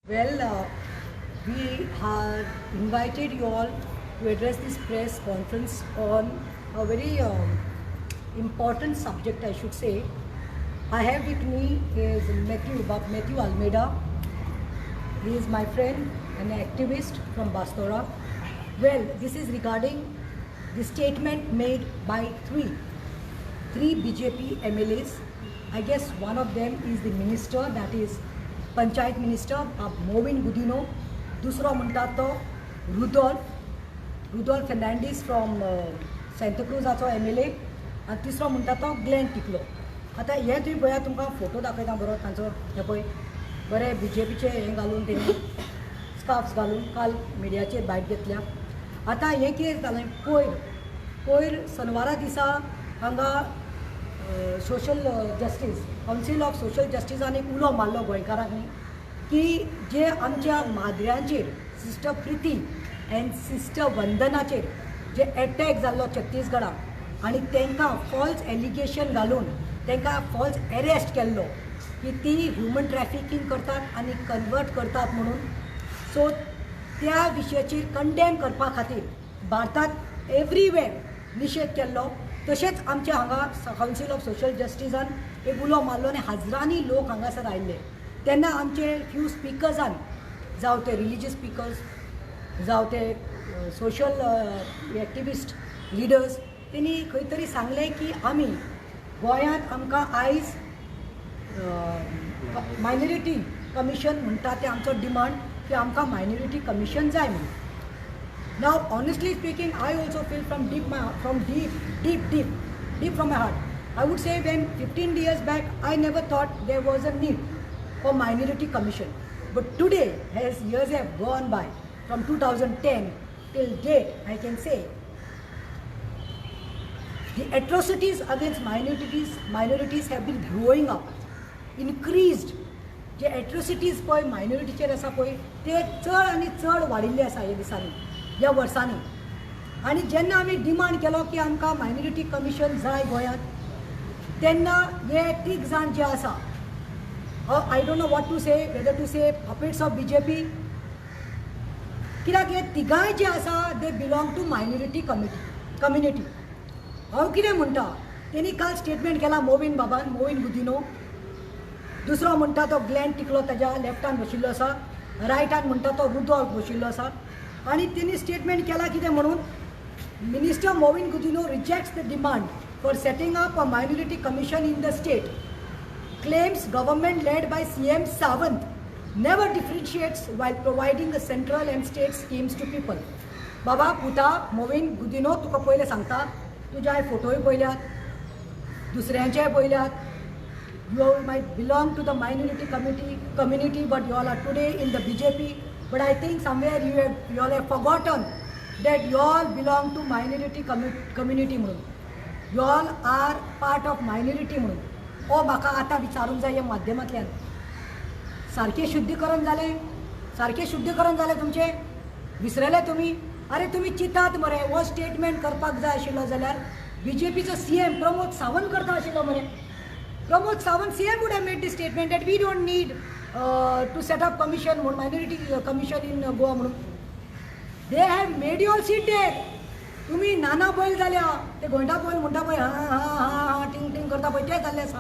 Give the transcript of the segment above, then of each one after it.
Well, we have invited you all to address this press conference on a very important subject, I should say. I have with me is Matthew Almeida. He is my friend and an activist from Bastora. Well, this is regarding the statement made by three BJP MLAs. I guess one of them is the minister, that is panchayat minister Mauvin Godinho. दुसरो म्हणटा तो Rudolf Fernandes from सांताक्रूजाचो MLA. आनी तिसरो म्हणटा तो Glenn टिकलो. आतां हे तुवें पळयात, तुमकां फोटो दाखयता बरो तांचो. हे पळय बरे BJPचे हें घालून तेणी स्कार्फ्स घालून काल मिडियाचेर बायट घेतल्या. आतां हें कितें जालें, पयर शेनवारा दिसा हांगा social justice council of social जस्टिसान एक उलो मारलो गोंयकारांनी की जे आमच्या माद्र्यांचेर सिस्टर प्रिती एंड सिस्टर वंदनाचेर जे एटॅक जाल्लो छत्तीसगडात आनी तांकां फॉल्स एलिगेशन घालून तांकां फॉल्स अरेस्ट केल्लो की ती ह्युमन ट्रॅफिकींग करतात आनी कन्वर्ट करतात म्हणून. सो त्या विशयाचेर कंडेम करपा खातीर भारतात एवरीवेर निशेध केल्लो. तशेंच आमच्या हांगा कावन्सील ऑफ सोशल जस्टिसान एक उलो मारलो आनी हजारांनी लोक हांगासर आयिल्ले. तेन्ना आमचे फ्यू स्पिकर्सान, जावं ते रिलिजियस स्पिकर्स जावं ते सोशल एक्टिविस्ट लिडर्स, तेणी खंय तरी सांगलें की आमी गोंयांत आमकां आयज मायनॉरिटी कमिशन म्हणटा ते आमचो डिमांड की आमकां मायनॉरिटी कमिशन जाय म्हणून. Now, honestly speaking, I also feel from deep from my heart. I would say when 15 years back, I never thought there was a need for minority commission. But today, as years have gone by, from 2010 till date, I can say, the atrocities against minorities have been growing up, increased. जे atrocities पळय मायनॉरिटीचेर आसा पळय ते चड आनी चड वाडिल्ले आसा ह्या दिसांनी, ह्या वर्सांनी. आनी जेन्ना आमी डिमांड केलो की आमकां मायनॉरिटी कमिशन जाय गोंयांत, तेन्ना हे तीग जाण जे आसा, I don't know what to say, whether to say puppets of BJP, कित्याक हे तिगांय जे आसा दे बिलॉंग टू मायनॉरिटी कम्युनिटी. हांव कितें म्हणटा, तेणी काल स्टेटमेंट केला मोविन गुदिनो. दुसरो म्हणटा तो ग्लेन टिकलो, ताज्या लेफ्टान बशिल्लो आसा. रायटान म्हणटा तो रुडॉल्फ बशिल्लो आसा. आनी तेणी स्टेटमेंट केला कितें म्हणून, minister Mauvin Godinho rejects the demand for setting up a minority commission in the state. Claims government led by CM Sawant never differentiates while providing the central and state schemes to people. बाबा पुता मोविन गुदिनो, तुका पयलें सांगता, तुजे हांवें फोटोय पळयल्यात, दुसऱ्यांचेय पळयल्यात. You all might belong to the minority community, but you all are today in the BJP. But I think somewhere you all have forgotten that you all belong to minority community म्हणून. You all are part of minority म्हणून. ओ म्हाका आतां विचारूंक जाय ह्या माध्यमांतल्यान, सारकें शुद्धीकरण जालें तुमचें? विसरले तुमी? अरे तुमी चिंतात मरे, हो स्टेटमेंट करपाक जाय आशिल्लो जाल्यार BJPचो CM प्रमोद सावंत करता आशिल्लो मरे. Pramod Sawant CM would have made this statement that we don't need to set up commission, minority commission in Goa म्हणून. They have made you all sit there. तुम्ही नाना बैल जाल्या, ते गोंयडा बैल म्हणटा पळय, हा टिंग टिंग करता पळय, ते जाल्ले आसा.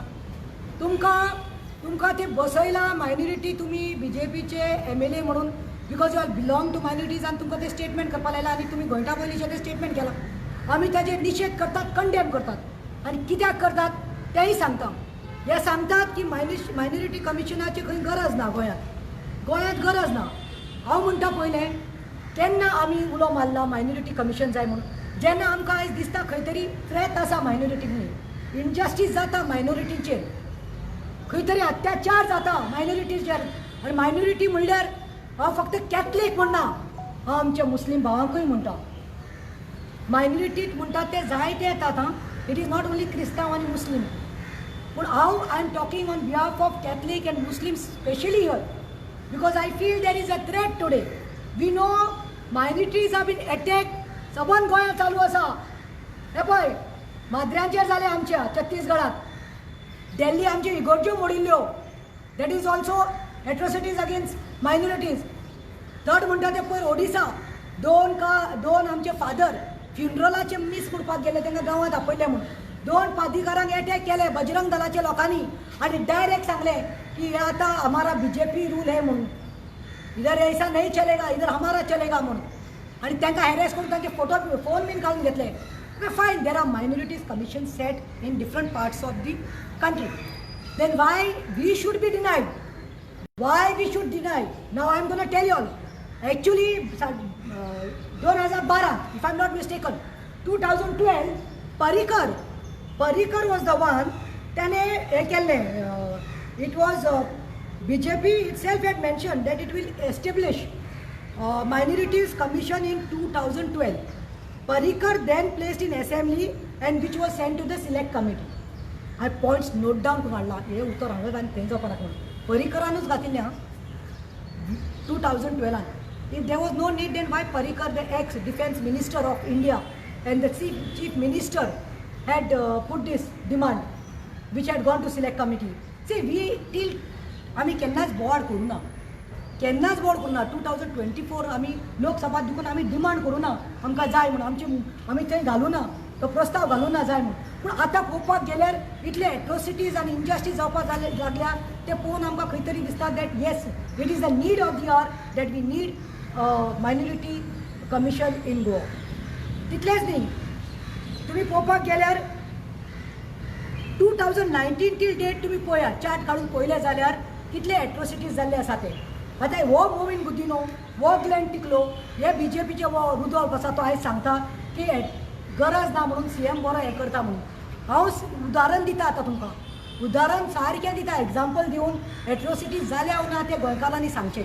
तुमकां ते बसयला मायनॉरिटी, तुमी BJPचे MLA म्हणून, because you are belong to minorities, आनी तुमकां ते स्टेटमेंट करपा लायला आनी तुमी गोंयडा बैलीचे ते स्टेटमेंट केला. आमी ताजेर निशेध करतात, कंडेम करतात. आनी कित्याक करतात तेंय सांगता. हे सांगतात की मायनॉरिटी कमिशनाची खंय गरज ना, गोंयांत गरज ना. हांव म्हणटा पयलें, केन्ना आमी उलो मारला मायनॉरिटी कमिशन जाय म्हणून, जेन्ना आमकां आयज दिसता खंय तरी थ्रेट आसा मायनॉरिटी म्हणून, इनजस्टीस जाता मायनॉरिटीचेर, खंय तरी अत्याचार जाता मायनॉरिटीचेर. आनी मायनॉरिटी म्हणल्यार हांव फक्त कॅथलीक म्हणना, हांव आमच्या मुस्लीम भावांकूय म्हणटा. मायनॉरिटीक म्हणटा ते जायते येतात. इट इज नॉट ओन्ली क्रिस्तांव आनी मुस्लीम. But how I am talking on behalf of Catholic and Muslims especially here, because I feel there is a threat today. We know minorities have been attacked. सबन गोंयांत चालू आसा. हे पळय माद्र्यांचेर जालें आमच्या छत्तीसगडात. दिल्ली आमच्यो इगर्ज्यो मोडिल्ल्यो. That is also atrocities against minorities. Third म्हणटा ते पयर ओडिसा दोन आमचे फादर फ्युनरलाचे मिस करपाक गेले, तांकां गांवांत आपयले म्हणून 2 प्राधिकारांक अटॅक केले बजरंग दलाच्या लोकांनी आनी डायरेक्ट सांगले की हे आतां हमारा बीजेपी रूल है म्हणून, इधर ऐसा नहीं चलेगा, इधर हमारा चलेगा म्हणून. आणि तांकां हॅरेस करून तांचे फोन बीन काढून घेतले. Fine, there are minorities commission set in different parts of the country. Then why we should be denied? Why we should deny? Now I am going to tell you all. Actually, 2012, if I am not mistaken, 2012, Parikar was the one. It was BJP itself had mentioned that it will establish minorities commission in 2012. Parikar then placed in assembly and which was sent to the select committee. I points note down to Allah. ये उत्तर हांगा घालून तेंचो परत म्हणून परिकरानूच घातिल्लें हां 2012. If there was no need, then why Parikar, the ex-defense minister of India and the chief minister had put this demand which had gone to select committee. See, we आमी केन्नाच बोवाड करूं ना, 2024 आमी लोकसभा दिवून आमी डिमांड करूं ना आमकां जाय म्हणून, आमी थंय घालूं ना, तो प्रस्ताव घालूं ना जाय म्हणून. पूण आतां पळोवपाक गेल्यार इतले एट्रोसिटीज आनी इनजस्टीस जावपाक लागल्या ते पळोवन आमकां खंय तरी दिसता that yes, it is the need of the hour that we need minority commission in Goa. तितलेंच न्ही, तुमी पळोवपाक गेल्यार 2019 टील डेट तुमी पळयात, चार्ट काडून पळयले जाल्यार कितले एट्रोसिटीज जाल्ले आसा ते. आतां हो मोविन गुदिनो, हो ग्लेन टिकलो, हे बीजेपीचे हो रुदॉल्फ आसा तो आयज सांगता की गरज ना म्हणून सीएम बरो हें करता म्हणून. हांव उदाहरण दिता आतां तुमकां, उदाहरण सारकें दिता, एग्जाम्पल दिवन एट्रोसिटीज जाल्या ना ते गोंयकारांनी सांगचे.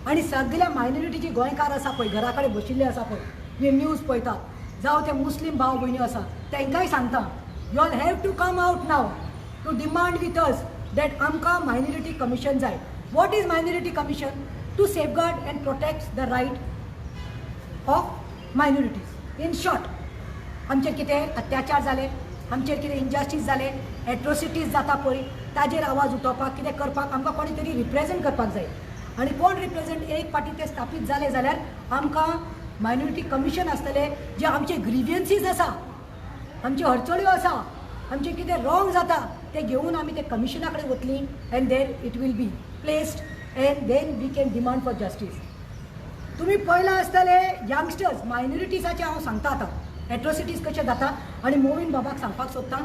आनी सगळे मायनॉरिटीचे गोंयकार आसा पळय, घरा कडेन बशिल्ले आसा पळय, हे न्यूज पळयता, जावं ते मुस्लीम भाव भयणी आसा तांकांय सांगता, you all have to come out now to demand with us that आमकां मायनॉरिटी कमिशन जाय. What is minority commission? To safeguard and protect the right of minorities. In short, आमचेर कितें अत्याचार जाले, आमचेर कितें इनजस्टीस जाले, एट्रोसिटीज जाता पळय, ताजेर आवाज उठोवपाक कितें करपाक आमकां कोणी तरी रिप्रेझेंट करपाक जाय. आनी कोण रिप्रेझेंट एक फावटी ते स्थापीत जाले जाल्यार आमकां मायनॉरिटी कमिशन आसतलें, जे आमचे ग्रिवियन्सीस आसा, आमचे अडचण्यो आसा, आमचे कितें रॉंग जाता ते घेवन आमी ते कमिशना कडेन वतलीं and then it will be placed and then we can demand for justice. तुमी पळयलां आसतले यंगस्टर्स, मायनॉरिटीजाचे हांव सांगता आतां एट्रोसिटीज कशे जाता. आनी मोविन बाबाक सांगपाक सोदता,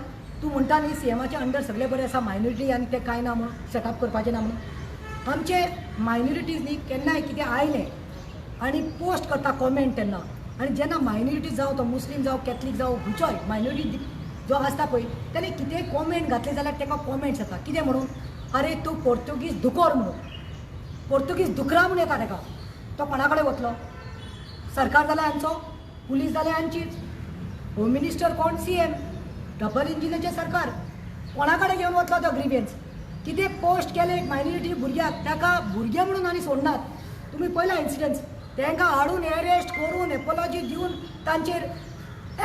तूं म्हणटा न्ही सीएमाच्या अंडर सगळे बरें आसा, मायनॉरिटी आनी तें कांय ना म्हणून, सेटअप करपाचें ना म्हणून. आमचे मायनॉरिटीज न्ही केन्नाय कितें आयलें आनी पोस्ट करता कॉमेंट तेन्ना, आनी जेन्ना मायनॉरिटीज जावं तो मुस्लीम जावं कॅथलीक जावं खंयचोय मायनॉरिटी जो आसता पळय, ताणें कितेंय कॉमेंट घातले जाल्यार ताका कॉमेंट्स येता. कितें म्हणून? अरे तूं पोर्तुगीज दुकोर म्हणून, पोर्तुगीज दुकरा म्हणून येता ताका. तो कोणा कडेन वतलो? सरकार जाल्यार हांचो, पुलीस जाल्यार हांचीच, होम मिनिस्टर कोण? सीएम. डबल इंजिनाचें सरकार, कोणा कडेन घेवन वतलो तो ग्रिवियन्स? कितें पोस्ट केले एक मायनॉरिटी भुरग्याक, ताका भुरगे म्हणून आनी सोडनात. तुमी पळयला इन्सिडंट्स, तांकां हाडून एरेस्ट करून एपोलॉजी दिवन तांचेर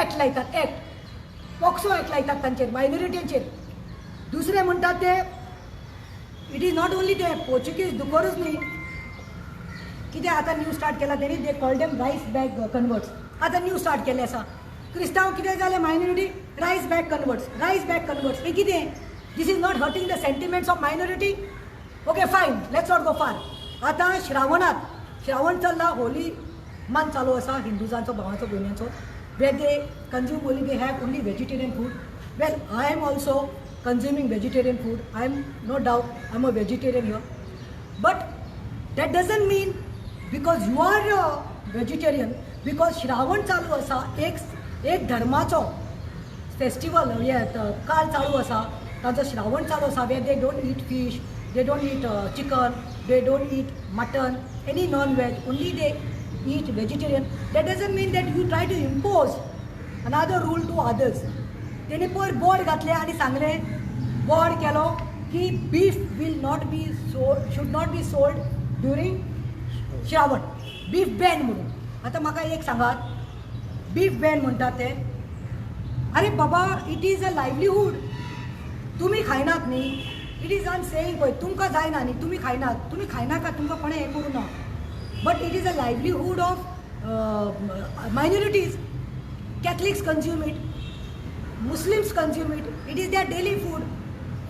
एक्ट लायतात, एक्ट पॉक्सो एक्ट लायतात तांचेर, मायनॉरिटींचेर. दुसरे म्हणटात ते इट इज नॉट ओन्ली ते पोर्चुगीज दुकोरूच न्ही, कितें आतां न्यू स्टार्ट केला तेणी, they call them rice bag converts. आतां न्यू स्टार्ट केल्लें आसा. क्रिस्तांव कितें जालें minority, rice bag converts, rice bag converts. हें कितें? This is not hurting the sentiments of minority? Okay fine, let's not go far. आतां श्रावण चल्ला, होली मान चालू आसा हिंदुजांचो, भावांचो, भयण्यांचो, we they consume only, they have only vegetarian food. Well, I am also consuming vegetarian food. I am no doubt I'm a vegetarian here, but that doesn't mean because you are a vegetarian, because Shravan चालू आसा, एक धर्माचो festival हे काळ चालू आसा, ताजो श्रावण चालू आसा, we they don't eat fish, they don't eat chicken, they don't eat mutton, any non veg, only they eat vegetarian. that doesn't mean that you try to impose another rule to others. तेणी पयर board घातले आनी सांगलें, board केलो की beef will not be sold, should not be sold during Shravan, beef ban म्हणून. आतां म्हाका एक सांगात, बीफ बॅन म्हणटात ते, अरे बाबा इट इज अ लायवलीहूड. तुमी खायनात न्ही, इट इज ऑन सेईंग पळय तुमकां जायना न्ही तुमी खायनाका तुमकां कोणें हें करूं ना but it is a livelihood of minorities Catholics consume it, Muslims consume it, it is their daily food.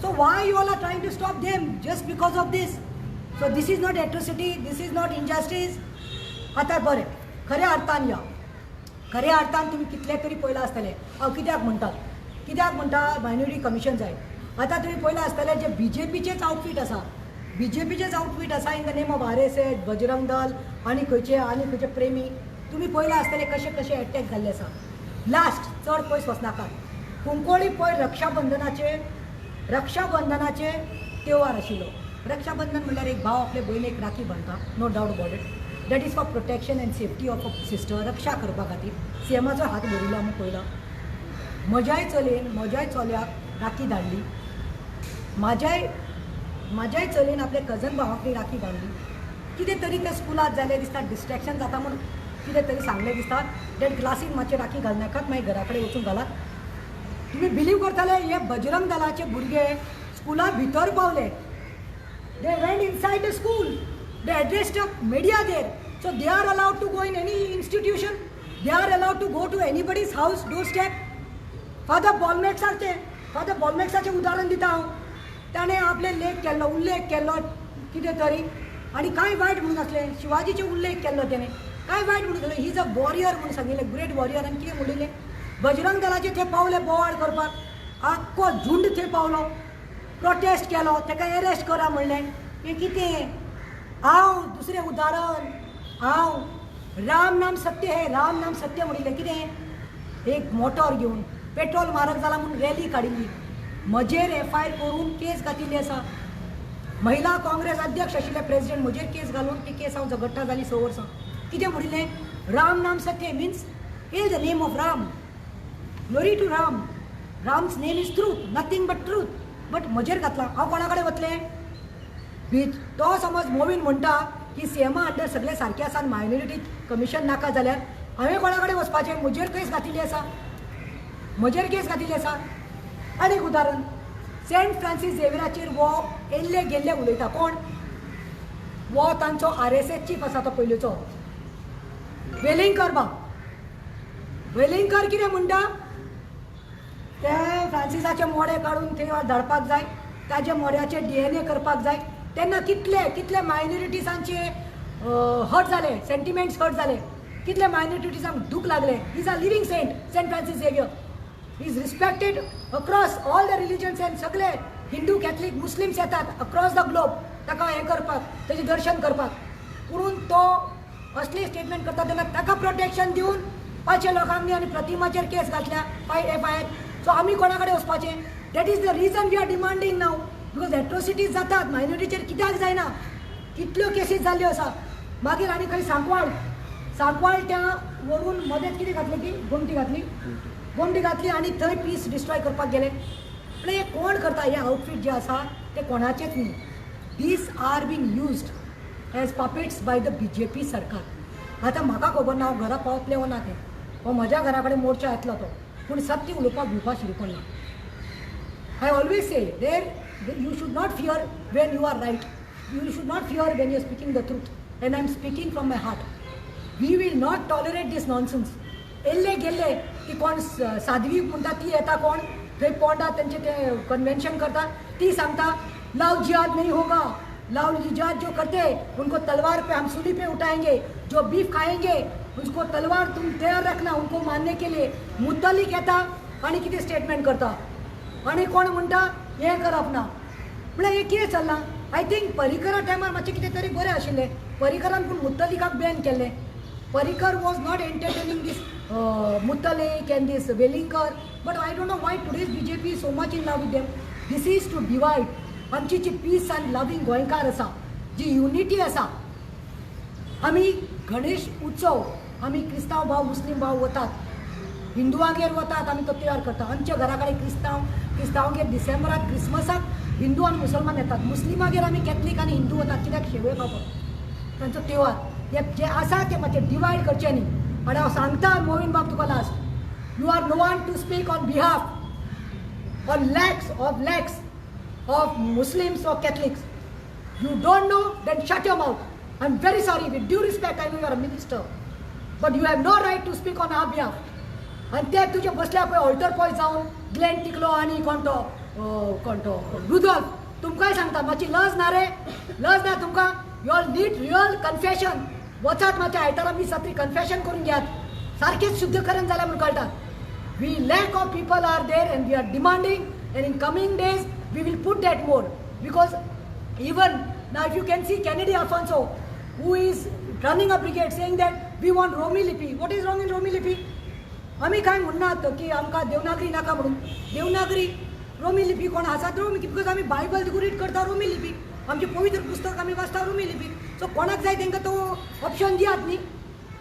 So why you all are trying to stop them just because of this? So this is not atrocity, this is not injustice. आता बरें खऱ्या अर्थान या खऱ्या अर्थान तुम्ही कितले तरी पयला आसतले कित्याक म्हणटा मायनॉरिटी कमिशन जाय आता तुम्ही पयला आसतले जे BJPचेच आउटफीट आसा in the name of RSS Bajrang Dal आनी खंयचे प्रेमी तुम्ही पयला आसतले कशे अटॅक जाल्ले आसा लास्ट चड पयस वचनाका कुंकोळी पळय रक्षाबंधनाचे त्योहार आशिल्लो रक्षाबंधन म्हणल्यार एक भाव आपले भयणीक राखी बांदता no doubt about it that is for protection and safety of a sister रक्षा करपा खातीर सीएमाचो हात भरिल्लो आमी पळयला म्हज्याय चल्याक राखी धाडली म्हाज्याय चलयेन आपले कजन भावाक राखी बांदली कितें तरी ते स्कुलांत जालें दिसता डिस्ट्रॅक्शन जाता म्हणून कितें तरी सांगलें दिसता डेट क्लासीन मातशें राखी घालनाकात मागीर घरा कडेन वचून घालात तुमी बिलीव करताले हे बजरंग दलाचे भुरगे स्कुला भितर पावले they went inside the school they addressed a media there so they are allowed to go in any institution they are allowed to go to anybody's house door step father बॉलमॅक्साचें उदाहरण दिता हांव ताणें आपले उल्लेख केल्लो कितें तरी आनी कांय वायट म्हणून नासलें शिवाजीचे उल्लेख केल्लो तेणें काय वायट म्हणून केलो ही इज अ वॉरियर म्हणून सांगिल्लें ग्रेट वॉरियर आनी कितें म्हणिल्लें बजरंग दलाचे थंय पावले बोवाळ करपाक आख्खो झुंड थंय पावलो प्रोटेस्ट केलो ताका एरेस्ट करा म्हणलें हें कितें हांव दुसरें उदाहरण हांव राम नाम सत्य म्हणिल्लें कितें एक मोटोर घेवन पेट्रोल म्हारग जाला म्हणून रॅली काडिल्ली म्हजेर FIR करून केस घातिल्ली आसा महिला काँग्रेस अध्यक्ष आशिल्ले प्रेसिडेंट म्हजेर केस घालून ती केस हांव झगडटा जाली 6 वर्सां कितें म्हणिल्लें राम नाम सत्य means is the name of Ram glory to Ram's name is truth nothing but truth but म्हजेर घातला हांव कोणा कडेन वतलें तो समज मोवीन म्हणटा की सीएमा अंडर सगळे सारकें आसा आनी मायनॉरिटी कमिशन नाका जाल्यार हांवें कोणा कडेन वचपाचें म्हजेर केस घातिल्ली आसा आनी एक उदाहरण सेंट फ्रांसीस झेवियराचेर वो येल्ले गेल्ले उलयता कोण वो तांचो RSS चीफ आसा तो पयलींचो वेलिंगकर कितें म्हणटा ते फ्रांसिसाचे मोडे काडून थंय धाडपाक जाय ताजे मोड्याचे DNA करपाक जाय तेन्ना कितले मायनॉरिटीजांचे हर्ट जाले सेंटिमेंट्स हर्ट जाले कितले मायनॉरिटीजांक दूख लागले is a living saint Francis Xavier is respected across all the religions and सगळे हिंदू कॅथलीक मुस्लिम्स येतात अक्रॉस द ग्लोब ताका हें करपाक तेजें दर्शन करपाक पुणून तो असली स्टेटमेंट करता तेन्ना ताका प्रोटेक्शन दिवन 500 लोकांनी आनी प्रतिमाचेर केस घातल्या FIR सो आमी कोणा कडेन वचपाचें that is the reason we are demanding now because atrocities जातात मायनॉरिटीचेर कित्याक जायना कितल्यो केसीस जाल्ल्यो आसा मागीर आनी खंय सांकवाळ त्या व्हरून मदेंत कितें घातलें की गोमटी घातली आनी थंय पीस डिस्ट्रॉय करपाक गेले म्हळ्यार हे कोण करता हे आउटफीट जे आसा ते कोणाचेच न्ही these are being used as puppets by the BJP सरकार आतां म्हाका खबर ना हांव घरा पावतलें वो ना तें हो म्हज्या घरा कडेन मोर्चा येतलो तो पूण सत्य उलोवपाक भिवपा शिरकोण ना I always say there you should not fear when you are right you should not fear when you are speaking the truth and I am speaking from my heart we will not tolerate this nonsense येल्ले गेल्ले की कोण साध्वी म्हणटा ती येता कोण थंय पोंडा तेंचे ते कन्वेंशन करता ती सांगता लव जिहाद नहीं होगा लव जिहाद जो करते उनको तलवार पे हम सूली पे उठाएंगे जो बीफ खाएंगे उसको तलवार तुम तैयार रखना उनको मारने के लिए मुद्दलीक येता आनी कितें स्टेटमेंट करता आनी कोण म्हणटा हें करप ना म्हळ्यार हें कितें चल्लां आय थिंक पर्रीकरा टायमार मातशें कितें तरी बरें आशिल्लें पर्रीकरान पूण मुद्दलिकाक बॅन केल्लें Parrikar was not entertaining this Mutalik and this Velingkar but I don't know why today's BJP is so much in love with them this is to divide आमची जी पीस अँड लविंग गोंयकार आसा जी युनिटी आसा आमी गणेश उत्सव आमी क्रिस्तांव भाव मुस्लीम भाव वतात हिंदुवांगेर वतात आमी तो तयार करता आमच्या घरा कडेन क्रिस्तांवांगेर डिसेंबराक क्रिसमसाक हिंदू आनी मुसलमान येतात मुस्लिमागेर आमी कॅथलीक आनी हिंदू वतात कित्याक शेवयो खावपाक तांचो त्योहार हे जे आसा ते मातशें डिवायड करचें न्ही आनी हांव सांगता मोहीन बाब तुका last you are no one to speak on behalf on lakhs of Muslims or Catholics. You don't know, then shut your mouth. I'm very sorry, with due respect, I know you are a minister. But you have no right to speak on our behalf. And ते तुझे बसल्या पळय alter पॉय जावन Glenn टिकलो आनी कोण तो रुदॉल्फ तुमकांय सांगता मातशी लज ना रे लज ना तुमकां you all need real confession वचात मातशें आयतारा मी सात्री कन्फेशन करून घेयात सारखेच शुद्धीकरण जालें म्हूण कळटा we lack of people are there and we are demanding and in coming days we will put that more because even now if you can see Kennedy Alfonso who is running a brigade saying that we want Romi Lipi. What is wrong in Romi Lipi? आम्ही काय म्हणनात की आमकां देवनागरी नाका म्हणून Devanagari Romney लिपी कोण आसा Romney because आमी बायबल रीड करता रोमी लिपी आमची पवित्र पुस्तक आमी वाचता रोमी लिपी सो कोणाक जाय तांकां तो ऑप्शन दियात न्ही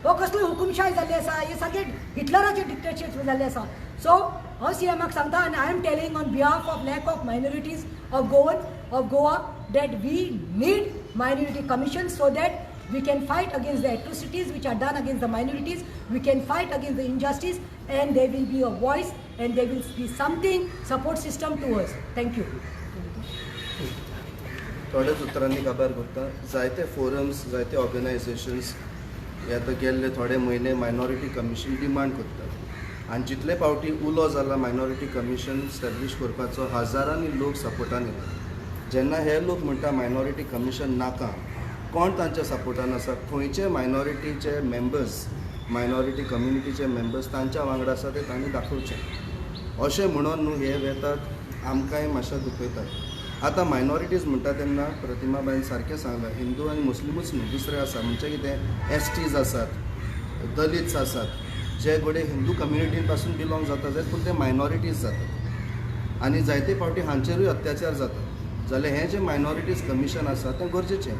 हो कसलो हुकुमशाही जाल्ली आसा हे सगळे हिटलराचे डिक्टेटरशिप जाल्ले आसा सो हांव सीएमाक सांगता आनी I am telling on behalf of lack of minorities of Goa that we need minority commission so that we can fight against the atrocities which are done against the minorities, we can fight against the injustice and there will be a voice and there will be something support system to us. Thank you. थोड्याच उतरांनी खबर करता जायते forums जायते organisations हे आतां गेल्ले थोडे म्हयने मायनॉरिटी कमिशन डिमांड करतात आनी जितले फावटी उलो जाला मायनॉरिटी कमिशन स्टॅब्लिश करपाचो हजारांनी लोक सपोर्टान येतात जेन्ना हे लोक म्हणटा मायनॉरिटी कमिशन नाका कोण तांच्या सपोर्टान आसा खंयचे मायनॉरिटीचे मेंबर्स मायनॉरिटी कम्युनिटीचे मेंबर्स तांच्या वांगडा आसा ते तांणी दाखोवचें अशें म्हणून न्हू हे वेतात आमकांय मातशें दुखयतात आतां मायनॉरिटीज म्हणटा तेन्ना प्रतिमाबाईन सारकें सांगलां हिंदू आनी मुस्लिमूच न्हू दुसरें आसा म्हणजे कितें एसटीज आसात दलित्स आसात जे घोडे हिंदू कम्युनिटी पासून बिलॉंग जाता जाल्यार पूण ते मायनॉरिटीज जातात आनी जायते फावटी हांचेरूय अत्याचार जातात जाल्यार हें जें मायनॉरिटीज कमिशन आसा तें गरजेचें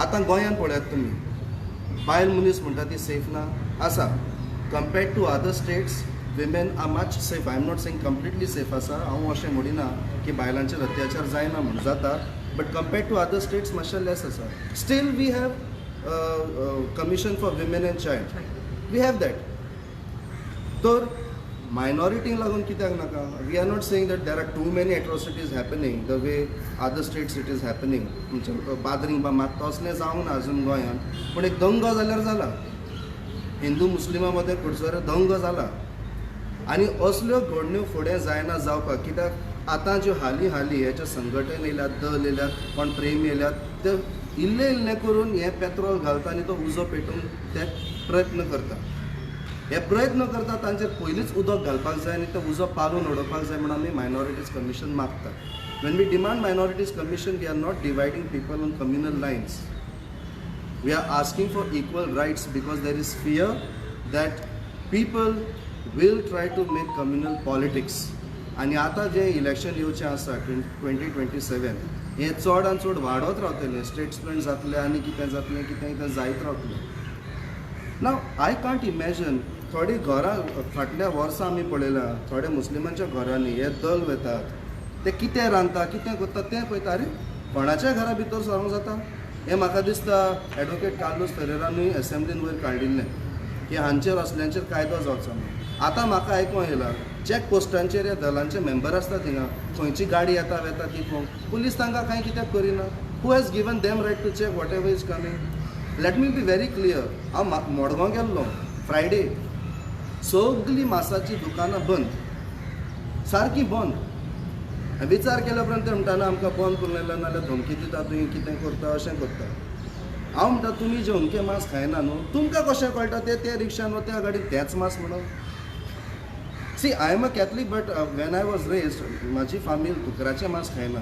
आतां गोंयांत पळयात तुमी बायल मनीस म्हणटा ती सेफ ना आसा compared to other states women are much safe I am not saying completely safe आसा हांव अशें म्हणिना की बायलांचेर अत्याचार जायना म्हूण जाता but compared to other states मातशें लेस आसा still we have commission for women and child we have that तर मायनॉरिटींक लागून कित्याक नाका we are not saying that there are too many atrocities happening the way other states it is happening म्हणजे bothering बा मात तसलें जावंक ना अजून गोंयांत पूण एक दंग जाल्यार जाला हिंदू मुस्लिमां मदें खडसर दंग जाला आनी असल्यो घडण्यो फुडें जायना जावपाक कित्याक आतां ज्यो हालीं हेचे संघटन येयल्यात दल येयल्यात कोण प्रेम येयल्यात ते इल्लें करून हें पेत्रोल घालता आनी तो उजो पेटोवन ते प्रयत्न करता हे प्रयत्न करता तांचेर पयलींच उदक घालपाक जाय आनी तो उजो पालून उडोवपाक जाय म्हणून आमी मायनॉरिटीज कमिशन मागता when we demand minorities commission we are not dividing people on communal lines we are asking for equal rights because there is fear that people will try to make communal politics आनी आतां जें election येवचें आसा 2027 हें चड आनी चड वाडत रावतलें स्टेट्समेंट जातलें आनी कितें जातलें कितें जायत रावतलें नाव आय कांट इमॅजिन थोडी घरां फाटल्या वर्सां आमी पळयलां थोड्या मुस्लिमांच्या घरांनी हे दल वेतात ते कितें रांदता कितें करता तें पळयता अरे कोणाच्या घरा भितर सरूंक जाता हें म्हाका दिसता एडवोकेट कार्लोस फेरेरानूय असेंब्लीन वयर काडिल्लें की हांचेर असल्यांचेर कायदो जावचो म्हणून आतां म्हाका आयकूंक येयला चॅक पोस्टांचेर ह्या दलांचे मेंबर आसता थिंगा खंयची गाडी येता वेता ती पळोवंक पुलीस तांकां कांय कित्याक करिना who has given them right to check whatever is coming let me be very clear हांव मडगांव गेल्लो फ्रायडे सगळीं मांसाची दुकानां बंद सारकी बंद विचार केल्या उपरांत ते म्हणटाना आमकां बंद करून लायला नाल्यार धमकी दिता तुवें कितें करता अशें करता हांव म्हणटा तुमी जे अमकें मांस खायना न्हू तुमकां कशें कळटा ते रिक्षान वा त्या गाडीन तेंच मांस म्हणून see I am a Catholic but when I was raised म्हाजी फामील कुकराचें मांस खायना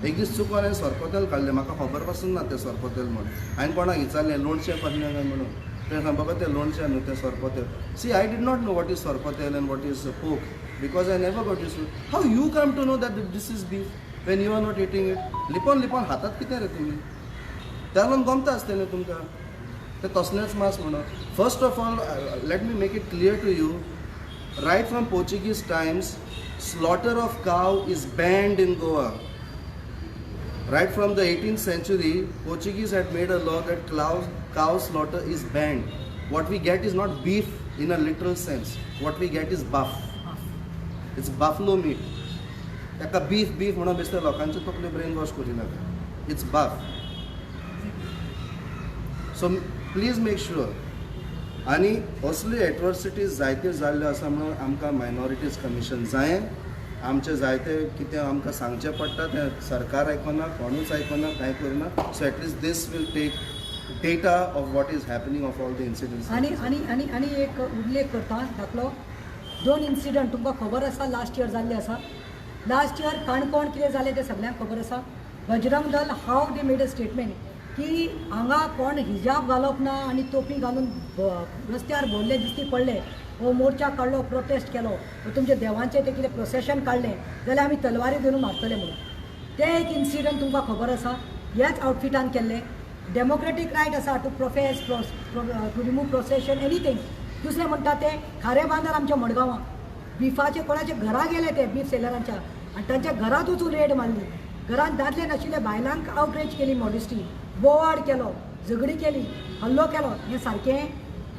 एक दीस चुकून हांवें सोरपोतेल काडलें म्हाका खबर पासून ना तें सोरपोतेल म्हणून हांवें कोणाक विचारलें लोणचें कसलें काय म्हणून ते सांग बाबा तें लोणचें न्हू तें sorpotel see I did not know what is sorpotel and what is pork because I never got use how you come to know that this is beef when you are not eating it लिपोन हातात कितें रे तुमी त्या लागून गमता आसतलें तुमकां तें तसलेंच मांस म्हणून first of all let me make it clear to you right from Portuguese times, slaughter of cow is banned in Goa. Right from the 18th century, Portuguese had made a law that cow slaughter is banned. What we get is not beef in a literal sense. What we get is buff. It's buffalo meat. ताका beef म्हणून बेसता लोकांचे तकले brain wash करी नाका. It's बाफ. So please make sure. आनी असल्यो atrocities जायत्यो जाल्ल्यो आसा म्हणून आमकां मायनॉरिटीज कमिशन जाय. आमचे जायते कितें आमकां सांगचें पडटा तें सरकार आयकना, कोणूच आयकना, कांय करना. So at least this will take data of what is happening of all the incidents. आनी एक उल्लेख करता दाखलो. 2 इन्सिडंट तुमकां खबर आसा लास्ट इयर जाल्ले आसा. लास्ट इयर काणकोण कितें जालें तें सगळ्यांक खबर आसा. बजरंग दल हाव दे मेड अ स्टेटमेंट की हांगा कोण हिजाब घालप ना आनी तोपी घालून रस्त्यार भोंवले दिश्टी पडले, वो मोर्चा काडलो, प्रोटेस्ट केलो, वो तुमचे देवांचें तें कितें प्रोसेशन काडलें जाल्यार आमी तलवारी धरून मारतले म्हणून. तें एक इन्सिडंट तुमकां खबर आसा. ह्याच आउटफिटान केल्लें. डेमोक्रेटीक रायट आसा to profess to remove procession anything. दुसरें म्हणटा ते खारे बांदर आमच्या मडगांवां बिफाचे कोणाचे घरा गेले ते बीफ सेलरांच्या आनी तांच्या घरांत वचून रेड मारली. घरांत दादले नाशिल्ले बायलांक आउटरीच केली, मॉडेस्टी बोवाड केलो, झगडी केली, हल्लो केलो. हें सारकें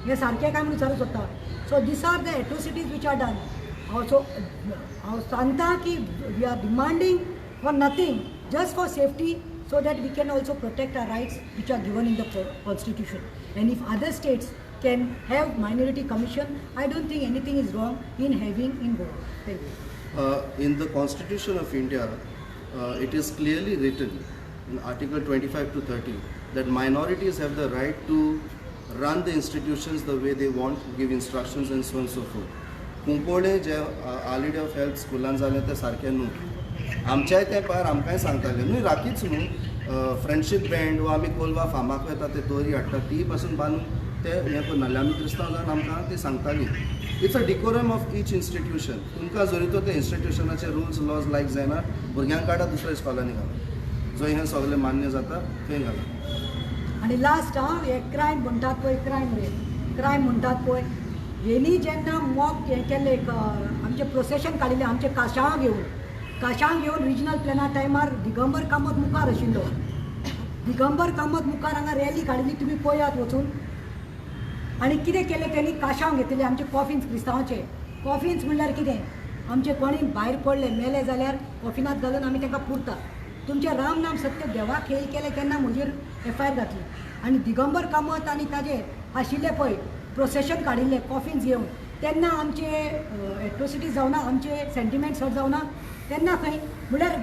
काय म्हणून विचारूंक सोदता. So this are the atrocities which are done. हांव सांगता की we are demanding for nothing, just for safety, so that we can also protect our rights which are given in the constitution. And if other states can have minority commission, I don't think anything is wrong in having in Goa. Thank you. In the Constitution of India, it is clearly written in Article 25 to 30 that minorities have the right to run the institutions the way they want, give instructions and so on and so forth. कुंकोळे जे आलिडे of health स्कुलान जालें तें सारकें न्हू. आमच्याय तेंपार आमकांय सांगताले न्हू राखीच न्हू फ्रेंडशीप बँड वो आमी कोलवा फामाक वता ते दोरी हाडटा ती पासून बांदून ते हें करनाले. आमी क्रिस्तांव जावन आमकां ती सांगताली. It's a decorum of each institution. तुमकां जरी तो त्या इन्स्टिट्यूशनाचे रूल्स लॉज लायक जायना, भुरग्यांक काडा दुसऱ्या इस्कॉलांनी घाला, जंय हें सगळें मान्य जाता थंय घाला. आनी लास्ट हे क्रायम म्हणटात पळय, क्रायम म्हणटात पळय, हेणी जेन्ना मॉक हें केल्लें आमचें प्रोसेशन काडिल्लें आमचें काशाळां घेवन रिजनल प्लॅना टायमार दिगंबर कामत मुखार आशिल्लो. दिगंबर कामत मुखार हांगा रॅली काडिल्ली तुमी पळयात वचून. आनी कितें केलें तेणी काशांव घेतलेले आमचे कॉफिन्स क्रिस्तांवाचे. कॉफिन्स म्हणल्यार कितें, आमचे कोणी भायर पडले मेले जाल्यार कॉफिनांत घालून आमी तांकां पुरता. तुमचे राम नाम सत्य देवाक हेल केले तेन्ना म्हजेर FIR घातली. आनी दिगंबर कामत आनी ताजे आशिल्ले पळय प्रोसेशन काडिल्ले कॉफिन्स घेवन तेन्ना आमचे एट्रोसिटीज जावना, आमचे सेंटिमेंट्स हर्ट जावना. तेन्ना खंय म्हळ्यार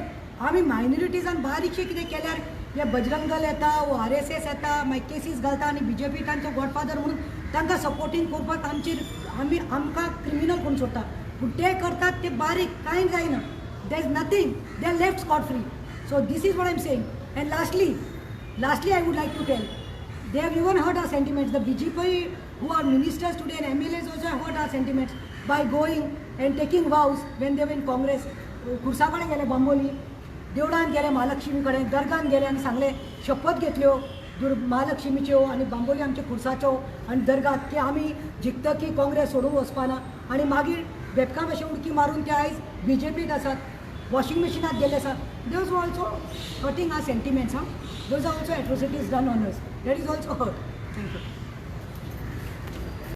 आमी मायनॉरिटीजान बारीकशें कितें केल्यार हे बजरंग दल येता, वो RSS येता, मागीर केसीस घालता आनी BJP तांचो गॉडफादर म्हणून तांकां सपोर्टींग करपाक आमकां क्रिमिनल करून सोडटा. पूण ते करतात ते बारीक कांय जायना. There is nothing, they are left scot free. So this is what I am saying. And lastly I would like to tell, they have even hurt our sentiments. The BJP who are ministers today and MLAs also have hurt our sentiments by going and taking vows when they were in Congress. खुर्सा कडेन गेले बांबोली, देवळान गेले महालक्ष्मी कडेन, दर्गान गेले आनी सांगले शपथ घेतल्यो महालक्ष्मीच्यो आनी बांबोली आमच्या खुर्साच्यो आनी दर्गात की आमी जिखतकी काँग्रेस सोडून वचपाना. आनी मागीर बेबकां भशेन उडकी मारून ते आयज BJPत आसात, वॉशिंग मशिनात गेले आसात. Those also hurting our sentiments. Those are also atrocities done on us. That is also hurt. Thank you.